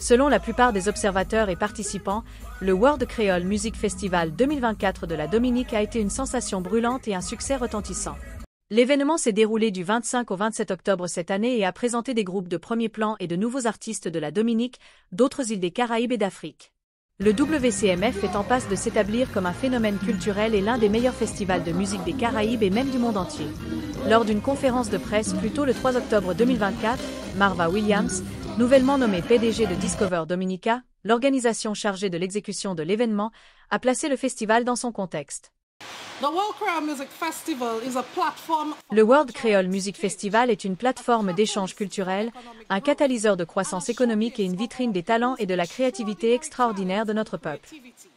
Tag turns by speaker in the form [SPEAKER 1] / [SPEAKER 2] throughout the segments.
[SPEAKER 1] Selon la plupart des observateurs et participants, le World Creole Music Festival 2024 de la Dominique a été une sensation brûlante et un succès retentissant. L'événement s'est déroulé du 25 au 27 octobre cette année et a présenté des groupes de premier plan et de nouveaux artistes de la Dominique, d'autres îles des Caraïbes et d'Afrique. Le WCMF est en passe de s'établir comme un phénomène culturel et l'un des meilleurs festivals de musique des Caraïbes et même du monde entier. Lors d'une conférence de presse plus tôt le 3 octobre 2024, Marva Williams, nouvellement nommée PDG de Discover Dominica, l'organisation chargée de l'exécution de l'événement, a placé le festival dans son contexte. Le World Creole Music Festival est une plateforme d'échange culturel, un catalyseur de croissance économique et une vitrine des talents et de la créativité extraordinaire de notre peuple.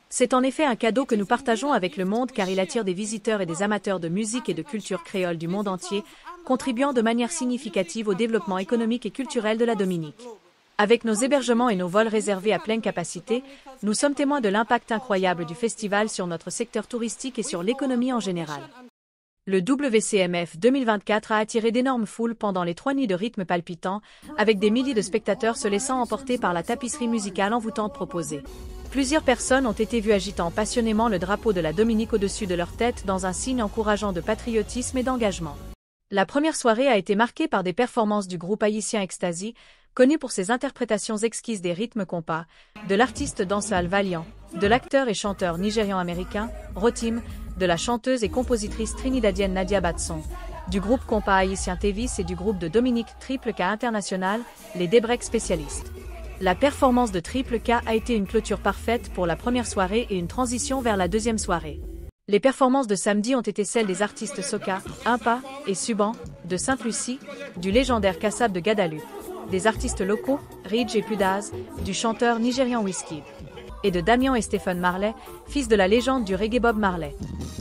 [SPEAKER 1] C'est en effet un cadeau que nous partageons avec le monde car il attire des visiteurs et des amateurs de musique et de culture créole du monde entier, contribuant de manière significative au développement économique et culturel de la Dominique. Avec nos hébergements et nos vols réservés à pleine capacité, nous sommes témoins de l'impact incroyable du festival sur notre secteur touristique et sur l'économie en général. Le WCMF 2024 a attiré d'énormes foules pendant les 3 nuits de rythme palpitant, avec des milliers de spectateurs se laissant emporter par la tapisserie musicale envoûtante proposée. Plusieurs personnes ont été vues agitant passionnément le drapeau de la Dominique au-dessus de leur tête dans un signe encourageant de patriotisme et d'engagement. La première soirée a été marquée par des performances du groupe haïtien Ecstasy, connu pour ses interprétations exquises des rythmes compas, de l'artiste dancehall Valiant, de l'acteur et chanteur nigérian-américain, Rotim, de la chanteuse et compositrice trinidadienne Nadia Batson, du groupe compas haïtien Tévis et du groupe de Dominique Triple K International, les Débreaks spécialistes. La performance de Triple K a été une clôture parfaite pour la première soirée et une transition vers la deuxième soirée. Les performances de samedi ont été celles des artistes Soka, Impa et Suban, de Sainte-Lucie, du légendaire Kassab de Guadeloupe, des artistes locaux, Ridge et Pudaz, du chanteur nigérian Wizkid, et de Damien et Stephen Marley, fils de la légende du reggae Bob Marley.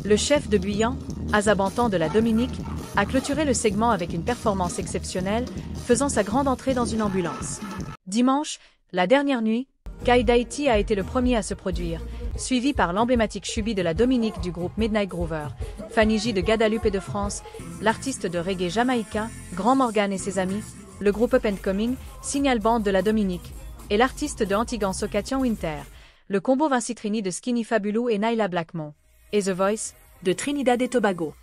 [SPEAKER 1] Le chef de Guyane, Azabantan de la Dominique, a clôturé le segment avec une performance exceptionnelle, faisant sa grande entrée dans une ambulance. Dimanche, la dernière nuit, Kai Daiti a été le premier à se produire, suivi par l'emblématique Chubby de la Dominique du groupe Midnight Groover, Fanny J de Guadeloupe et de France, l'artiste de reggae jamaïcain, Grand Morgan et ses amis, le groupe Up and Coming, Signal Band de la Dominique, et l'artiste de Antigua Socatian Winter, le combo Vinci Trini de Skinny Fabulous et Naila Blackmon, et The Voice, de Trinidad et Tobago.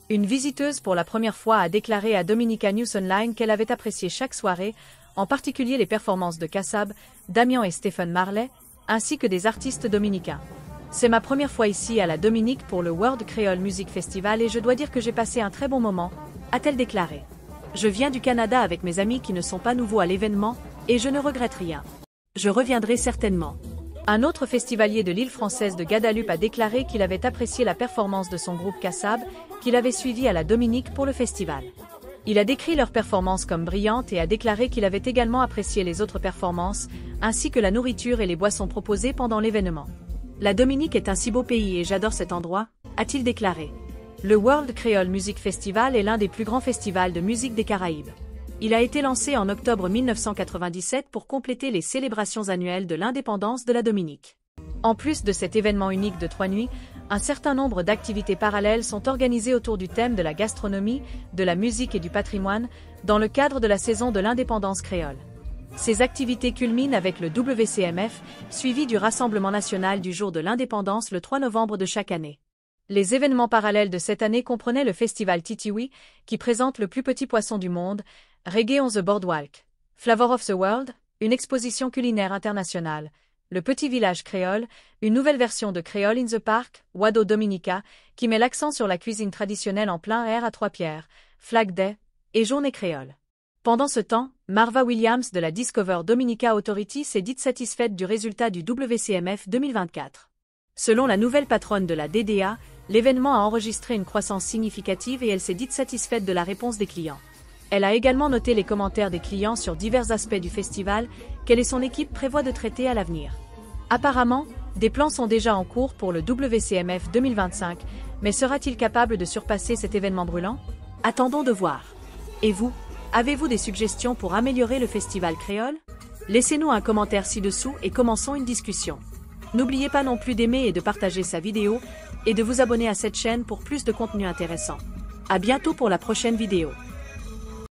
[SPEAKER 1] Une visiteuse pour la première fois a déclaré à Dominica News Online qu'elle avait apprécié chaque soirée, en particulier les performances de Kassab, Damien et Stephen Marley, ainsi que des artistes dominicains. C'est ma première fois ici à la Dominique pour le World Creole Music Festival et je dois dire que j'ai passé un très bon moment, a-t-elle déclaré. Je viens du Canada avec mes amis qui ne sont pas nouveaux à l'événement, et je ne regrette rien. Je reviendrai certainement. Un autre festivalier de l'île française de Guadeloupe a déclaré qu'il avait apprécié la performance de son groupe Kassab, qu'il avait suivi à la Dominique pour le festival. Il a décrit leur performance comme brillante et a déclaré qu'il avait également apprécié les autres performances, ainsi que la nourriture et les boissons proposées pendant l'événement. La Dominique est un si beau pays et j'adore cet endroit, a-t-il déclaré. Le World Creole Music Festival est l'un des plus grands festivals de musique des Caraïbes. Il a été lancé en octobre 1997 pour compléter les célébrations annuelles de l'indépendance de la Dominique. En plus de cet événement unique de 3 nuits, un certain nombre d'activités parallèles sont organisées autour du thème de la gastronomie, de la musique et du patrimoine, dans le cadre de la saison de l'indépendance créole. Ces activités culminent avec le WCMF, suivi du Rassemblement national du jour de l'indépendance le 3 novembre de chaque année. Les événements parallèles de cette année comprenaient le festival Titiwi, qui présente le plus petit poisson du monde, Reggae on the Boardwalk, Flavor of the World, une exposition culinaire internationale, le Petit Village Créole, une nouvelle version de Créole in the Park, Wado Dominica, qui met l'accent sur la cuisine traditionnelle en plein air à Trois-Pierres, Flag Day, et Journée Créole. Pendant ce temps, Marva Williams de la Discover Dominica Authority s'est dite satisfaite du résultat du WCMF 2024. Selon la nouvelle patronne de la DDA, l'événement a enregistré une croissance significative et elle s'est dite satisfaite de la réponse des clients. Elle a également noté les commentaires des clients sur divers aspects du festival qu'elle et son équipe prévoient de traiter à l'avenir. Apparemment, des plans sont déjà en cours pour le WCMF 2025, mais sera-t-il capable de surpasser cet événement brûlant? Attendons de voir. Et vous, avez-vous des suggestions pour améliorer le festival créole? Laissez-nous un commentaire ci-dessous et commençons une discussion. N'oubliez pas non plus d'aimer et de partager sa vidéo et de vous abonner à cette chaîne pour plus de contenu intéressant. À bientôt pour la prochaine vidéo.